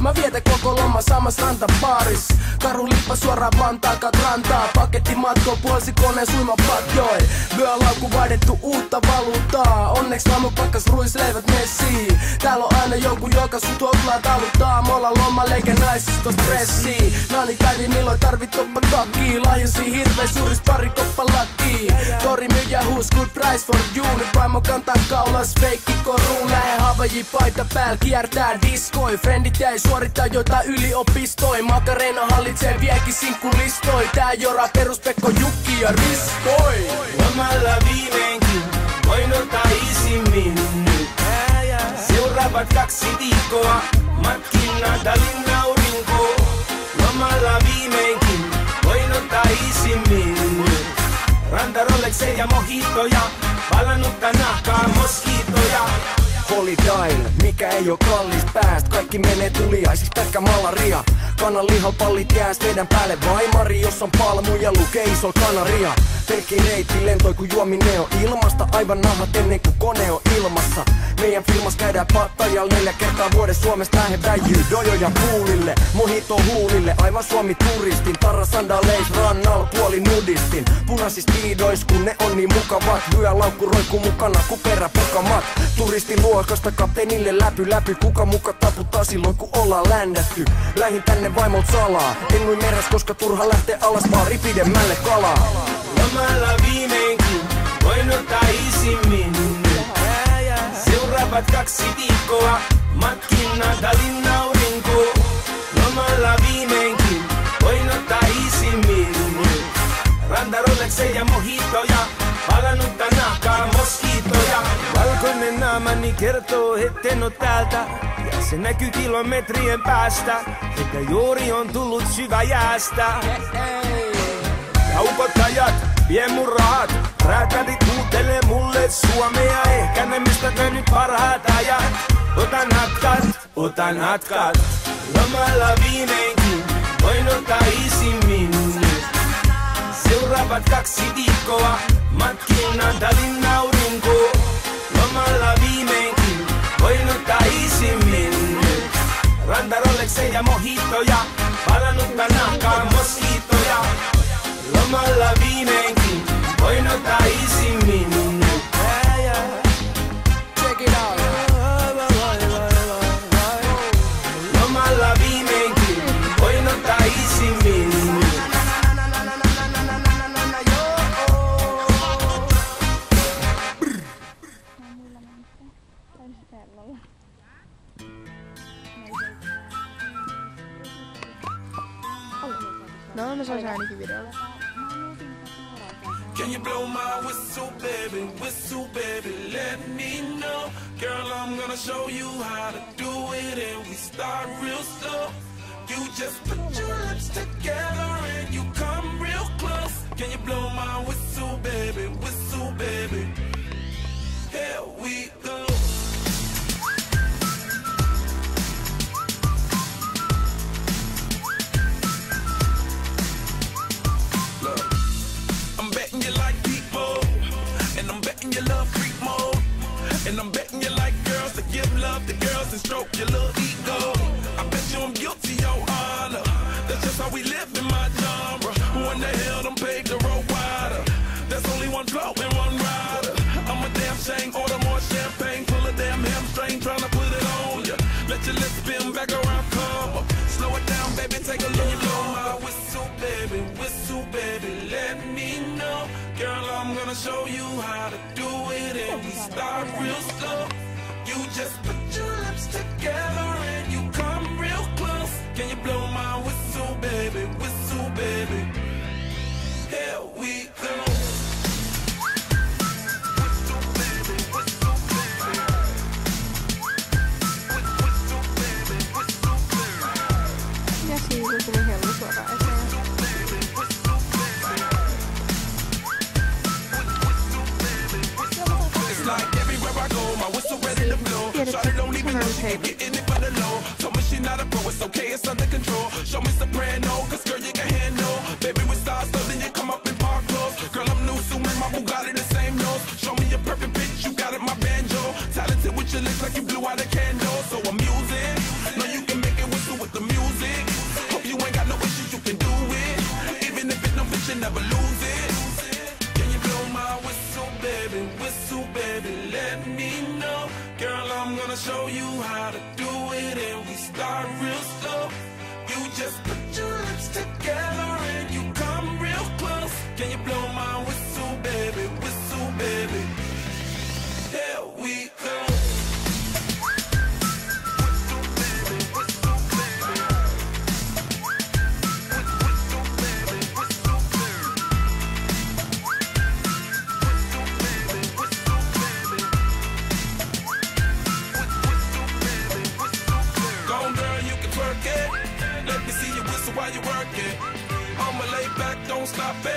Mä vietän koko loma samassa rantapaaris. Karu lippa suoraan Vantaakat rantaa. Paketti matko puolsi koneen suimapatjoi. Vyölaukku vaihdettu uutta valuuttaa. Onneks aamu pakkas ruisleivät messiin. Täällä on aina joku joka sun tuoklaa taluttaa. Me ollaan lomalla eikä naisista stressiin. Nani päivi milloin tarvit toppa takkii. Lahjasi hirvees juuris pari koppa lakkii. Tori myyjä huus good price for you. Nyt vaimo kantaa kaulas feikki koruun. Lähe Havaji paita pääl kiertää diskoi. Frendit jäi suorittaa jotain yliopistoi. Makarena hallitsee viekin sinkkulistoi. Tää jora peruspekko Jukki ja Riskoi. Lomalla viimeinkin voin ottaa isimmin nyt. Seuraavat 2 viikkoa matkin Natalin aurinko. Lomalla viimeinkin voin ottaa isimmin nyt. Ranta Rolexeja ja mojitoja, palannutta nahkaa moskiitoja. Holy Dial, mikä ei oo kallis pääst. Kaikki menee tuliaisis, pelkkä malaria. Kanan lihapallit jääs teidän päälle vaimari. Jos on palmuja lukee isol kanaria. Pelkki reitti lentoi kun juominen on ilmasta. Aivan nahat ennen kuin kone on ilmassa. Meidän filmas käydään Pattajalla 4 kertaa vuodessa. Suomesta lähe väijyy dojoja puulille. Mojito huulille, aivan Suomi turistin. Tarra sandaleis rannal puoli nudistin. Punaisis piidois kun ne on niin mukavat. Vyölaukku roikkuu mukana ku peräpukamat. Turistin luokasta kapteenille läpy. Kuka muka taputtaa silloin kun ollaan ländätty. Lähin tänne vaimolta salaa. En nui meräs koska turha lähtee alas baari pidemmälle kalaa. Lomalla viimeinkin voin ottaa isimmin nyt. Seuraavat 2 viikkoa matkin Natalin aurinko. Lomalla viimeinkin voin ottaa isimmin nyt. Ranta Rolexeja ja mojitoja, palannutta nahkaa moskiitoja. Valkoinen naamani kertoo etten oo täältä. Ja se näkyy kilometrien päästä. Eikä juuri on tullut syvä jäästä. Kaupottajat, vie mun rahat. Räätälit huutelee mulle suomea. Ehkä ne mistä nyt parhaat ajat. Otan hatkat. Lomalla viimeinkin voin ottaa isimmin nyt. Seuraavat 2 viikkoa matkin Natalin aurinko. Lomalla viimeinkin voin ottaa isimmin nyt. Ranta Rolexeja ja mojitoja, palannutta nahkaa moskiitoja. Lomalla viimeinkin voin ottaa isimmin nyt. Check it out. Lomalla viimeinkin voin ottaa isimmin nyt. No, mä saisin ainakin videolla. Can you blow my whistle baby, let me know. Girl, I'm gonna show you how to do it and we start real slow. You just put your lips together and you come real close. Can you blow my whistle baby, here we go. And I'm betting you like girls to give love to girls and stroke your little ego. I bet you I'm guilty, your honor. That's just how we live in my genre. Who in the hell done paved the road wider? There's only one flow and one rider. I'm a damn shame, order more champagne. Pull a damn hamstring, tryna put it on ya. Let your lips spin back around, come up. Slow it down, baby, take a look. Blow my whistle, baby, let me know. Girl, I'm gonna show you how to do it and we start real slow. You just put your lips together and you come real close. Can you blow my whistle, baby, here we go. Ja siitä tuli hellu suoraan eteen. It's okay, it's under control. Show me soprano, cause girl you can handle. Baby with stars, so then you come up in park clothes. Girl I'm new, so my Bugatti the same nose. Show me a perfect pitch, you got it my banjo. Talented with your lips like you blew out a candle. So I'm using, know you can make it whistle with never lose it. Can you blow my whistle, baby, let me know. Girl, I'm gonna show you how to do it, and we start real slow. You just put your lips together and you come real close. Can you blow my whistle, baby, here we go. While you work it, I'ma lay back, don't stop it.